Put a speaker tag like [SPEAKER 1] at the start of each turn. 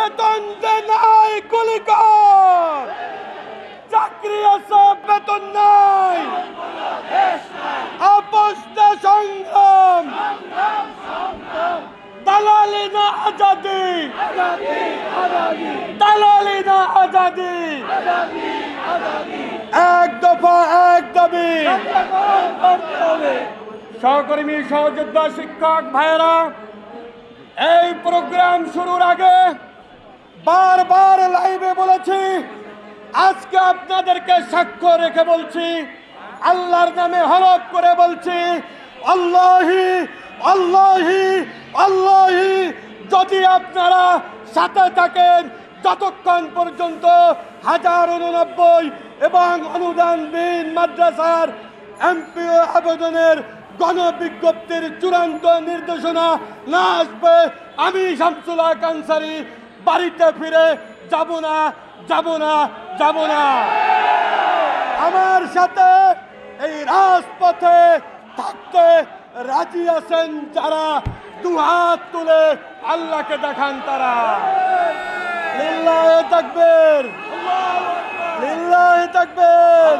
[SPEAKER 1] বেতন যে নাই গুলি কর, চাকরি আছে বেতন নাই, আপোষ না সংগ্রাম, দালালি না আজাদি, দালালি না আজাদি, এক দফা এক দাবি। সহকর্মী সহযোদ্ধা শিক্ষক ভাইয়েরা, এই প্রোগ্রাম শুরুর আগে বারবার লাইভে বলেছি, আজকে আপনাদেরকে সাক্ষ্য রেখে বলছি, আল্লাহর নামে হলফ করে বলছি, আল্লাহি আল্লাহি আল্লাহি, যদি আপনারা সাথে থাকেন যতক্ষণ পর্যন্ত 1089 এবং অনুদানবিহীন মাদ্রাসার এমপিও আবেদনের গণবিজ্ঞপ্তির চূড়ান্ত নির্দেশনা না আসবে, আমি শামসুল হক আনসারী বাড়িতে ফিরে যাব না, যাব না, যাব না। আমার সাথে এই রাজপথে থাকতে রাজি আছেন যারা, দুহাত তুলে আল্লাহকে দেখান তারা। লিল্লাহি তাকবীর, লিল্লাহি তাকবীর।